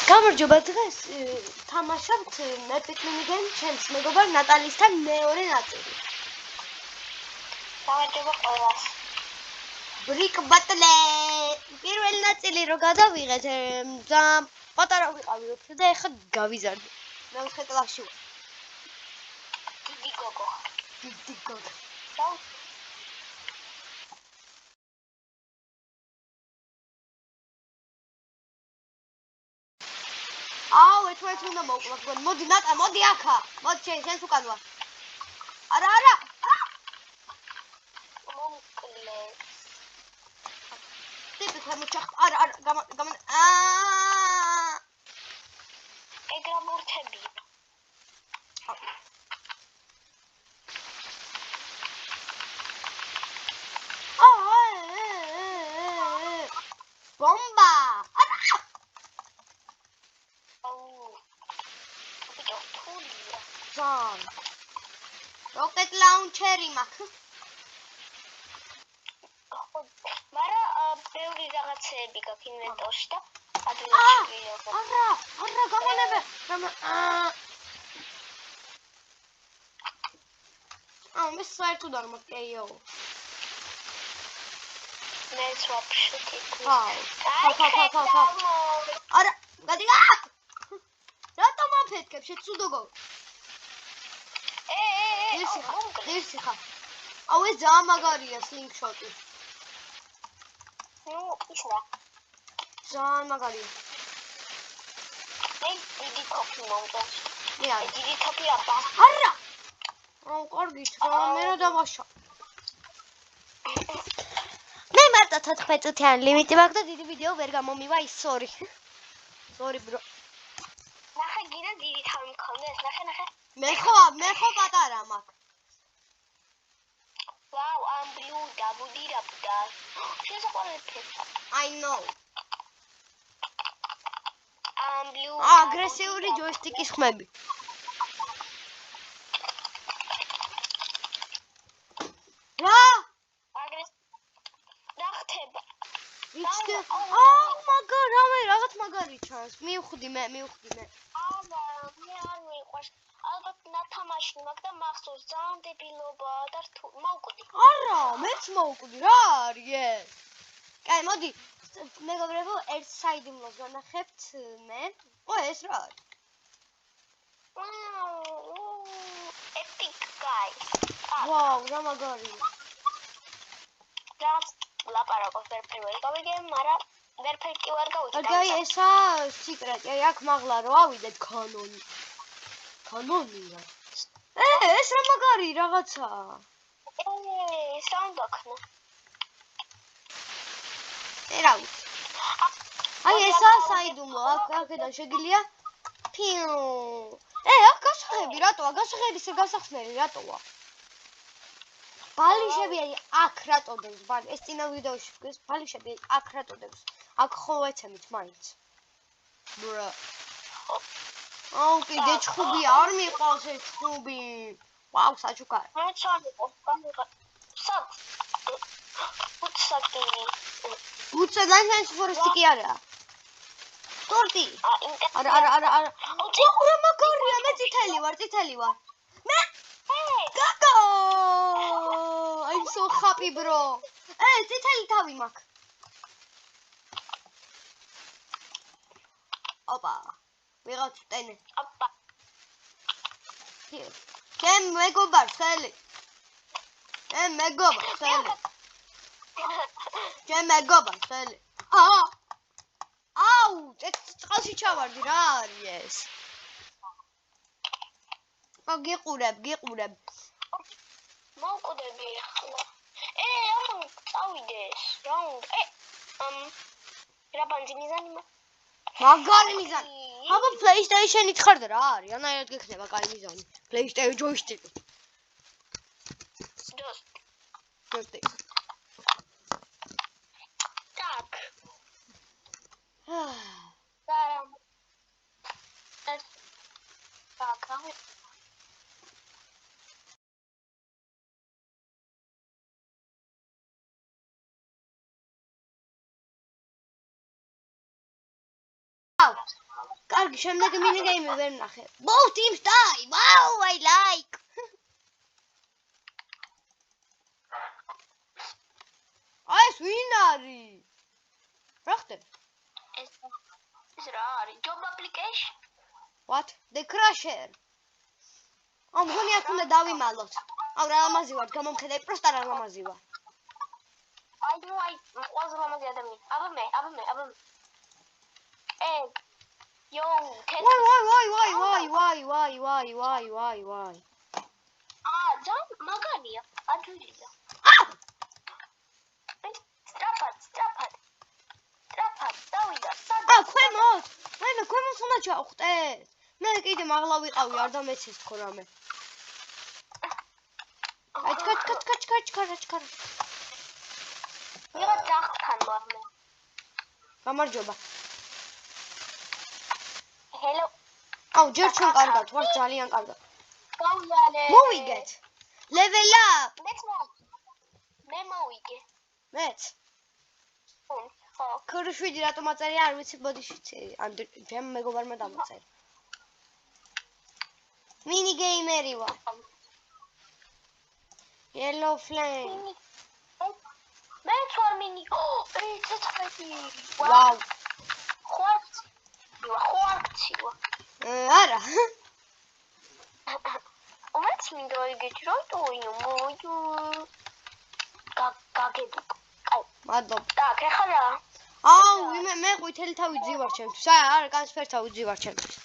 გამარჯობა დღეს თამაშობთ Epic Minigame ჩემს მეგობარ ნატალისთან მეორე ნაწილი. გამარჯობა ყველას. Brick Battle პირველი ნაწილი რო გადავიღეთ ძალიან პატარა ვიყავით და ეხლა გავიზარდე. მეოთხე კლასში ვარ. დიდი გოგო. დიდი გოგო. აუ, ერთმანეთს უნდა მოვკლოთ. მოდი ნატა, მოდი აქა. მოდი შენს უკან ვარ. არა. მომკლეს. ტიპი ხემოჩახ. არა, ეგრა მურთები. Bomba! Არა! ბიჭო, თულია. ზან. Rocket launcher-ი მაქვს. მაგრამ ბევრი რაღაცეები გაქვს ინვენტორში და ადვილად არა, გამონებე. მე საერთოდ არ მაქვს KO. მეც ვაფშე თითქოს. არა, გადი. რატომ აფეთქებ შეცუდოგო? ერთი ხა. აუ ეს ძალიან მაგარია slingshot-ი. ნუ ისნა. ძალიან მაგარია. დიდი თოფი მომწონს. მე დიდი თოფი აბა. არა. აუ კარგით რა მე რა დავაშა. მე მარტო 14 წუთიანი ლიმიტი მაქვს და დიდი ვიდეო ვერ გამომივა ის sorry bro. ნახე გინდა დიდი თავი მქონდეს, ნახე. მე ხო პატარა მაქვს. ვაუ, ამ ბლუ დაბუდირაბდა. შესაყოლეთე. I know. ამ ბლუ აგრესიული ჯოისტიკის ხმები. რა? ნახტება. იჩდე. მაგარ რაღაც მაგარი ჩანს. მივხვდი მე. აბა, მე არ მიყვარს. ალბათ ნათამაში მაგ და მახსოვს ძალიან დებილობა და მოვკვდი. არა, მეც მოვკვდი. რა არის ეს? კაი, მოდი. მეგობრებო, ერთ საიდუმლოს განახებთ მე. ეს რა არის? Epic guy. ვაუ, რა მაგარია. რაც ლაპარაკობს ვერაფერი ვერ გავიგე, მაგრამ ვერაფერი კი ვერ გავიგე. აი ესა სიკრეტი, აი აქ მაღლა რო ავიდეთ კანონი. კანონია. ეს რა მაგარი რაღაცა. ეს რა უნდა ქნა? რა ვიცი. აი ესა საიდუმლო, აქედან შეგილია. ფიუ. აქ გასაღები რატოა? გასაღების გასახსნელი რატოა? ბალიშები აი აქ რატოდებს? ეს წინა ვიდეოში ვქვის, ბალიშები აქ რატოდებს? აქ ხო ეცემით მაინც. ბრა. აუ კიდე ჩხუბი არ მიყვავს ეს ჩხუბი. ვაუ, საჩუქარი. მე ჩამიყო, გამიღე. სად? უცედან შენს ფორესტი კი არა. ტორტი. არა. რა მაგარია, მე წითელი ვარ. მე? გაგო! I'm so happy bro. წითელი თავი მაქვს. ოპა. ვიღაც ტენე. ოპა. ჩემ მეგობარ ხელი. აუ, წყალში ჩავარდი რა არის ეს? გიყურებ. მოვკვდები ახლა. ამან წავიდეს. რა უნდა? რა ბანძინიზანი მაგარი მიზანი. აბა PlayStation-ით ხარდა რა არის? ანაირად გექნება კაი მიზანი. PlayStation joystick. Joystick. Так. კარგი, შემდეგი მინიგეიმი ვერ ნახე. Both teams die. Wow, I like. ეს ვინ არის? რა ხდება? ეს რა არის? Job application? What? The Crusher. მგონი აქ უნდა დავიმალოთ. აუ რა ლამაზი ვარ, გამომხედე, პროსტა რა ლამაზი ვარ. აი, ყველაზე ლამაზი ადამიანი. აბა მე. Yo, Why? ძალიან მაგარია, ადვილია. Strapad, დავიდა. ქვემოთ. მე ქვემოთ უნდა ჩავხტეთ. მე კიდე მაღლა ვიყავი, არ დამეცეს თქო რამე. აი, ჩქარ. მიღა ძახთან ვარ. გამარჯობა. Hello. აუ, ჯერ ჩვენ კარგად ვარ, ძალიან კარგად. გავიარე. მოვიგეთ. Level up. მე მოვიგე. მეც. ხო. ქრუშვიდი რატომ აწერია, არ ვიცი, ბოდიში. ან ჩემ მეგობარმა დამაწერა. Mini gamer ვარ. Yellow flame. მე თვარ mini. წეწყვეტი. Wow. ხوارცივა. არა. უმეც მინდა იგეჭრო მოიო. გაგედი. მადლობა. Так, ეხლა რა? აუ, მე ყვითელი თავი ძივარ ჩემთვის. არა, განსფერ თავი ძივარ ჩემთვის.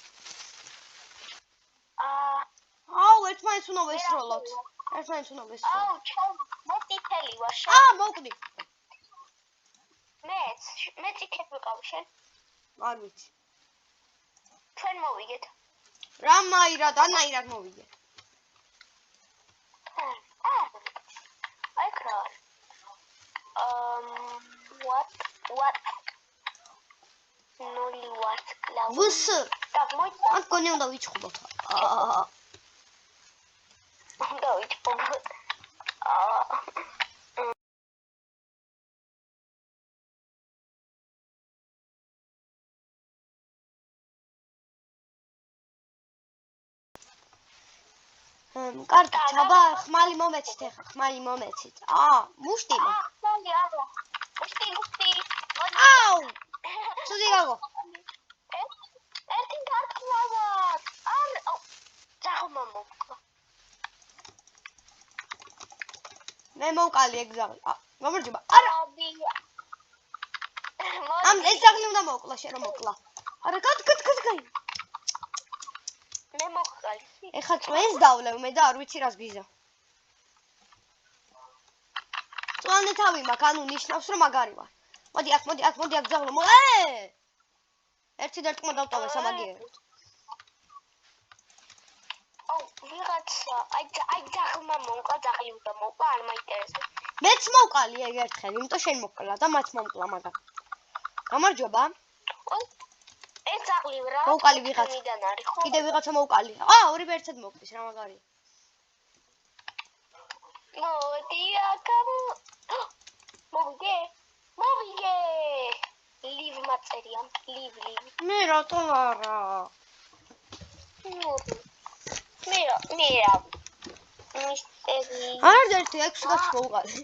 აუ, ერთმანეთს უნდა ვესროლოთ. აუ, ჩემ მე წითელი ვარ, შენ? მოვკვდი. მე წითელი ვიყავ, შენ? არ ვიცი. ჩვენ მოვიგეთ. დანაირად მოვიგე. აი კრა. What? Noli what? ვს. Так, მოიცა. ან კონი უნდა ვიჩხუბოთ. უნდა ვიჩხუბოთ. კარგი, ჩაბა, ხმალი მომეცით ეხა, მუშტი. ხმალი არა. მუშტი. აუ! ცუდი გაგო. ერთი გაკვლავად. ძაღლმა მოკლა. მე მოვკალი ეგ ძაღლი. გამარჯობა. არა. ეს ძაღლი უნდა მოკლა, შენ რომ მოკლა. არა, გაი. მე მოხალი. ეხა წვენს დავლევ მე და არ ვიცი რას გიზა. წვანე თავი მაქვს, ანუ ნიშნავს რომ მაგარი ვარ. მოდი აქ ძაღლო. ერთი დარტყმა დავტოვე სამაგიეროდ. ვიღაცა, აი ძაღლმა მომკლა, ძაღლი უნდა მოკლა, არ მაინტერესებს. მეც მოვკალი ეგ ერთხელ, იმიტომ შენ მოკლა და მათ მომკლა მაგა. გამარჯობა. ეს ძაღლი რა? მოვკალი ვიღაცა. არის, ხო? კიდე ვიღაცა მოვკალი. ორივე ერთად მოკლის, რა მაგარია. მოდი აკამ. მოვიგე. ლივ მაწერია, ლივ. მე რატო არა? მე მისტერი. არ ერთი 6 კაც მოვყალი.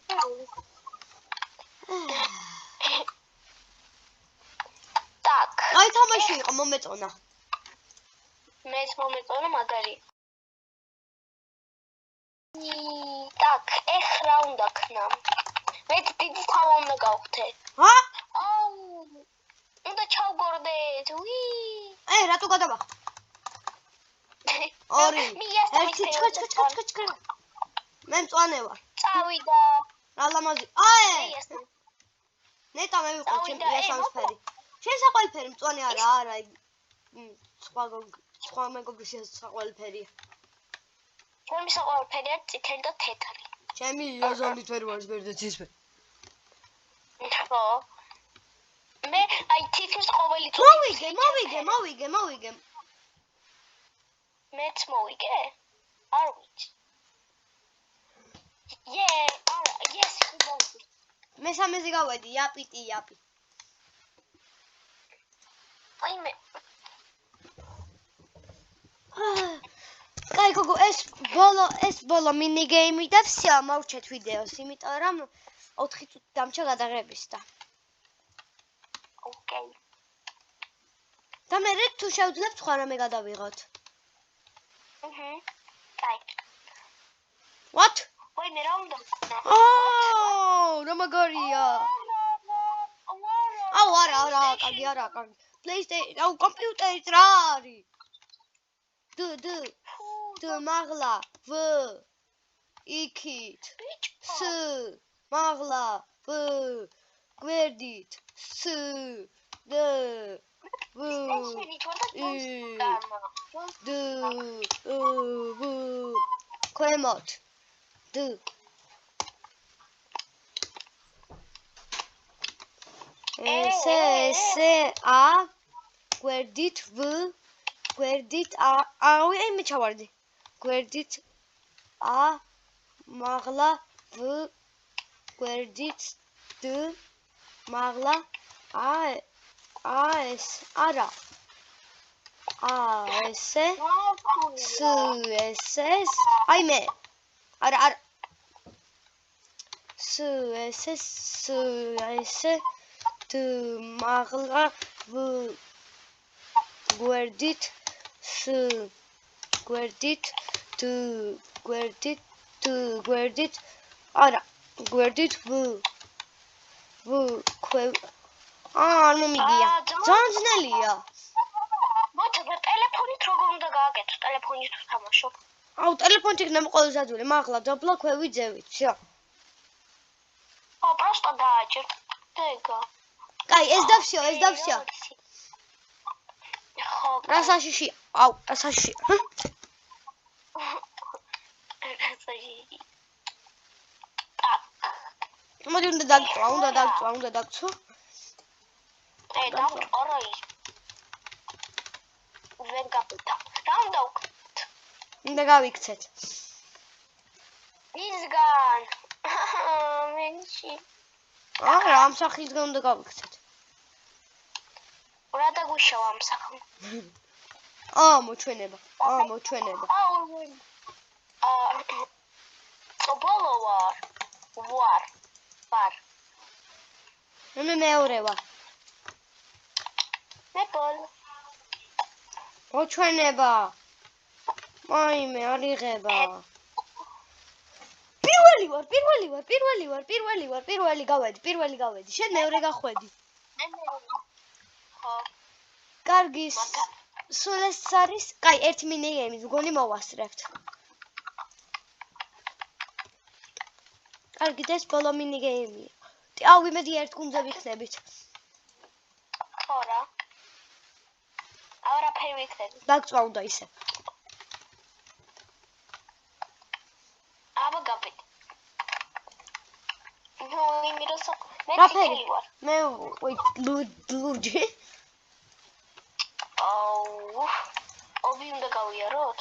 Так. აი თამაში იყო მომეწონა. მეც მომეწონა მაგარი. Так, ეხლა უნდა ქნა. მე დიდი თავი უნდა გავხდე. უნდა ჩავგორდეთ. რატო გადავახ? 2. ერთი ჩქ. მე მწვანე ვარ. წავიდა. რა ლამაზი. ნეტა მე ვიყავ ჩემი ესამსფერი. შენ საყვალფერი მწვანე არა, სხვა მეგობრის საყვალფერია. ჩემი საყვალფერია წითელი და თეთრი. ჩემი აზამით ვერ ვარ ბერდეცისფერი. ხო. მე აი თითქმის ყოველი მოვიგე. მეც მოვიგე? არ ვიცი. მოვიგე. მესამეზე გავედი, იაპი. აი აი გოგო, ეს ბოლო მინიგეიმი და всё, მოვჩეთ ვიდეოს, იმიტომ რომ 4 წუთი დამჭა გადაღების და. ოკეი. და მე თუ შევძლებთ სხვა რამე გადავიღოთ. კაი. What? ვაი, მე რა უნდა ვქნა? რა მაგარია. აუ, არა, კარგი. PlayStation, აუ, კომპიუტერით რა არის? D მაღლა, V იქით. S მაღლა, V გვერდით, S D V D V ქვემოთ D S A გვერდით V გვერდით აი მე ჩავარდი გვერდით A მაღლა V გვერდით D მაღლა S არა S აი მე არა S D მაღლა V გვერდით S გვერდით D გვერდით არა გვერდით V არ მომიგია ძალიან ძნელია მოიცა ტელეფონით როგორ უნდა გააკეთო ტელეფონით ვთამაშო აუ ტელეფონით იქნება ყველაზე ადვილი მაღლა დაბლა ქვევი ძევით всё просто დააჭერ დეგა კაი ეს და всё ხო რასაშიში აუ რასაშიში მოდი უნდა დაგწვა დავწორო ის ვერ გაბედა რა უნდა ვქნათ უნდა გავიქცეთ ისგან მენში არა ამ სახისგან უნდა გავიქცეთ რა დაგვიშავა ამ სახმა მოჩვენება ბოლო ვარ მე მეორე ვარ მე ბოლო მოჩვენება მაიმე არ იღება პირველი გავედი შენ მეორე გახვედი ხო კარგი სულ ეს არის კაი ერთი მინიგეიმი მგონი მოვასწრებთ კარგი და ეს ბოლო მინიგეიმია აუ იმედი ერთ გუნდზე ვიქნებით ხო რა არაფერი ვიქნები დაგწვა უნდა ისე აბა გაბედ ნუ იმიროსო მე ლურჯი აუ ობი უნდა გავიაროთ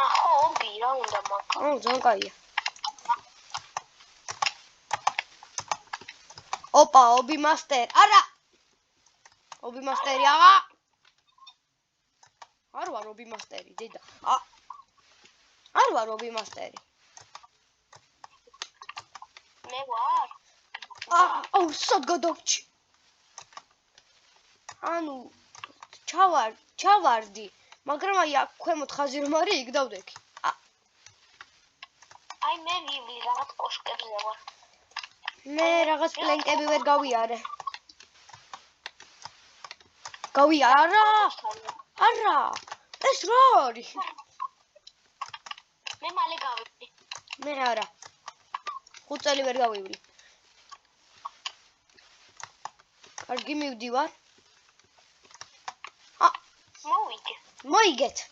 ახო ობი რა უნდა მაგა ძალიან კაია ოპა ობი მასტერ არა ობი მასტერი არ ვარ ობი მასტერი დედა არ ვარ ობი მასტერი მე ვარ აუ სად გადავჭი ანუ ჩავარდი მაგრამ აი აქ ქვემოთ ხაზი რომ არის იქ დავდექი აი მე ვიბლი რაღაც კოშკებზე ვარ მე რაღაც პლენკები ვერ გავიარე არა ეს რა არის მე მალე გავიბლი მე არა 5 წელი ვერ გავივლი კარგი მივდივარ მოიგეთ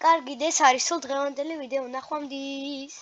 კარგი და ეს არის სულ დღევანდელი ვიდეო ნახვამდის